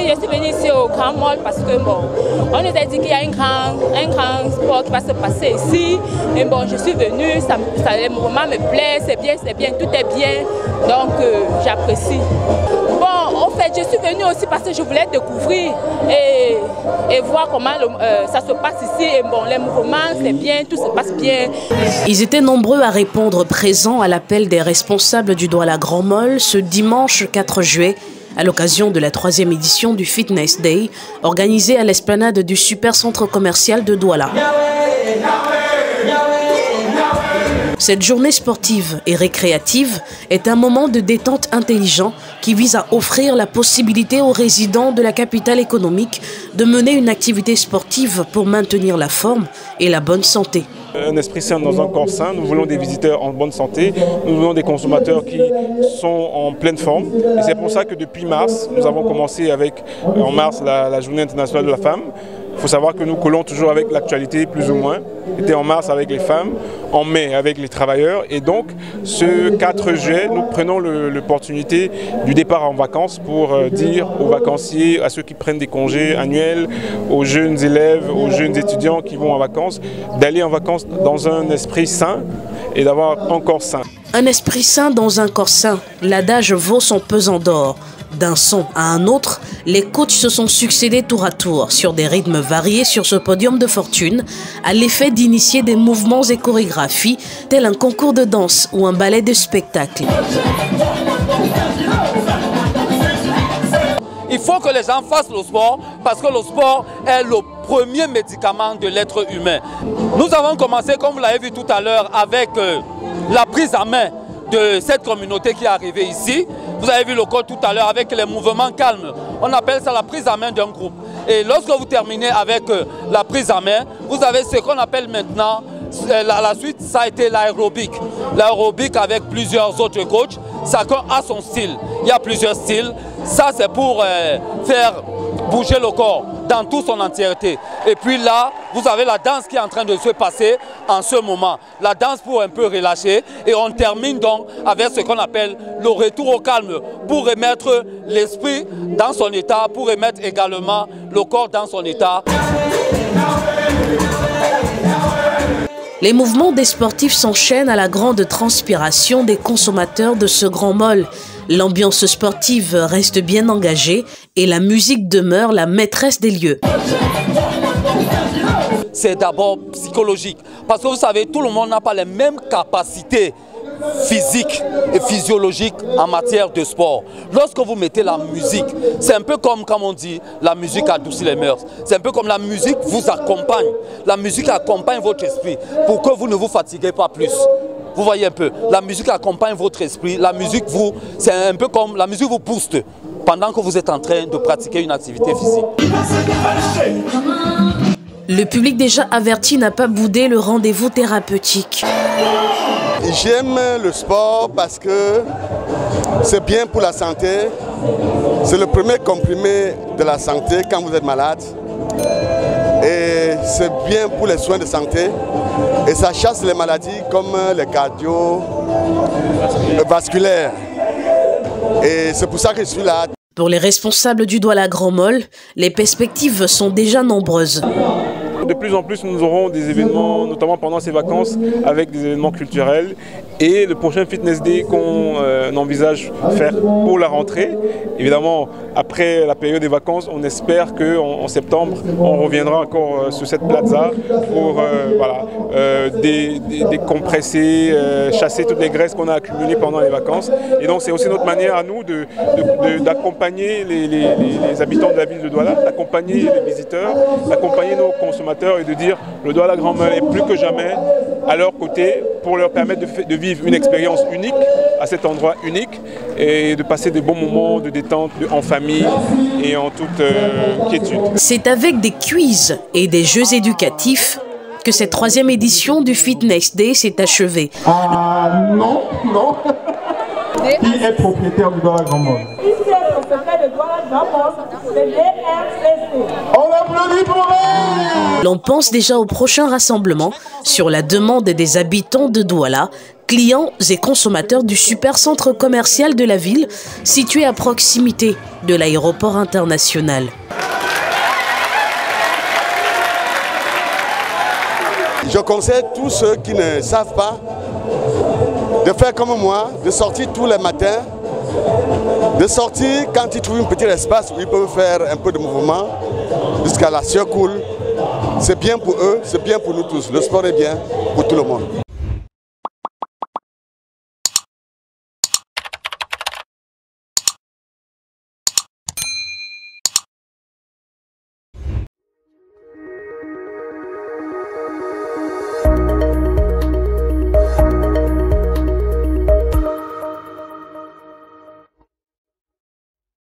Je suis venue ici au Grand Mall parce que bon, on nous a dit qu'il y a un grand sport qui va se passer ici. Et bon, je suis venue, le mouvement me plaît, c'est bien, tout est bien. Donc j'apprécie. Bon, en fait, je suis venue aussi parce que je voulais découvrir et voir comment ça se passe ici. Et bon, les mouvements, c'est bien, tout se passe bien. Ils étaient nombreux à répondre présents à l'appel des responsables du Douala Grand Mall ce dimanche 4 juillet. À l'occasion de la 3e édition du Fitness Day, organisée à l'esplanade du super centre commercial de Douala. Cette journée sportive et récréative est un moment de détente intelligent qui vise à offrir la possibilité aux résidents de la capitale économique de mener une activité sportive pour maintenir la forme et la bonne santé. Un esprit sain dans un corps sain, nous voulons des visiteurs en bonne santé, nous voulons des consommateurs qui sont en pleine forme. Et c'est pour ça que depuis mars, nous avons commencé avec, en mars, la Journée internationale de la femme. Il faut savoir que nous collons toujours avec l'actualité, plus ou moins. C'était en mars avec les femmes, en mai avec les travailleurs. Et donc, ce 4 juillet, nous prenons l'opportunité du départ en vacances pour dire aux vacanciers, à ceux qui prennent des congés annuels, aux jeunes élèves, aux jeunes étudiants qui vont en vacances, d'aller en vacances dans un esprit sain et d'avoir un corps sain. Un esprit sain dans un corps sain, l'adage vaut son pesant d'or. D'un son à un autre, les coachs se sont succédés tour à tour sur des rythmes variés sur ce podium de fortune, à l'effet d'initier des mouvements et chorégraphies tels un concours de danse ou un ballet de spectacle. Il faut que les gens fassent le sport parce que le sport est le premier médicament de l'être humain. Nous avons commencé, comme vous l'avez vu tout à l'heure, avec la prise en main de cette communauté qui est arrivée ici. Vous avez vu le code tout à l'heure avec les mouvements calmes. On appelle ça la prise en main d'un groupe. Et lorsque vous terminez avec la prise en main, vous avez ce qu'on appelle maintenant, la suite, ça a été l'aérobic. L'aérobic avec plusieurs autres coachs, chacun a son style. Il y a plusieurs styles. Ça, c'est pour faire bouger le corps dans toute son entièreté. Et puis là, vous avez la danse qui est en train de se passer en ce moment. La danse pour un peu relâcher. Et on termine donc avec ce qu'on appelle le retour au calme pour remettre l'esprit dans son état, pour remettre également le corps dans son état. Les mouvements des sportifs s'enchaînent à la grande transpiration des consommateurs de ce grand mall. L'ambiance sportive reste bien engagée et la musique demeure la maîtresse des lieux. C'est d'abord psychologique parce que vous savez, tout le monde n'a pas les mêmes capacités physiques et physiologiques en matière de sport. Lorsque vous mettez la musique, c'est un peu comme on dit, la musique adoucit les mœurs. C'est un peu comme la musique vous accompagne. La musique accompagne votre esprit pour que vous ne vous fatiguez pas plus. Vous voyez un peu, la musique accompagne votre esprit, la musique c'est un peu comme la musique vous booste pendant que vous êtes en train de pratiquer une activité physique. Le public déjà averti n'a pas boudé le rendez-vous thérapeutique. J'aime le sport parce que c'est bien pour la santé. C'est le premier comprimé de la santé quand vous êtes malade. Et c'est bien pour les soins de santé. Et ça chasse les maladies comme les cardiovasculaires. Et c'est pour ça que je suis là. Pour les responsables du Douala Grand Mall, les perspectives sont déjà nombreuses. De plus en plus, nous aurons des événements, notamment pendant ces vacances, avec des événements culturels. Et le prochain Fitness Day qu'on envisage faire pour la rentrée, évidemment, après la période des vacances, on espère qu'en septembre, on reviendra encore sur cette plaza pour décompresser, chasser toutes les graisses qu'on a accumulées pendant les vacances. Et donc, c'est aussi notre manière à nous d'accompagner les habitants de la ville de Douala, d'accompagner les visiteurs, d'accompagner nos consommateurs et de dire le Douala Grand Mall est plus que jamais à leur côté pour leur permettre de vivre une expérience unique à cet endroit unique et de passer de bons moments de détente en famille et en toute quiétude. C'est avec des quiz et des jeux éducatifs que cette 3e édition du Fitness Day s'est achevée. Non. Qui est propriétaire du Douala Grand Mall? Ici est le secrétaire de Douala On applaudit pour elle. L'on pense déjà au prochain rassemblement sur la demande des habitants de Douala, clients et consommateurs du supercentre commercial de la ville, situé à proximité de l'aéroport international. Je conseille tous ceux qui ne savent pas de faire comme moi, de sortir tous les matins, de sortir quand ils trouvent un petit espace où ils peuvent faire un peu de mouvement jusqu'à la sueur coule. C'est bien pour eux, c'est bien pour nous tous. Le sport est bien pour tout le monde.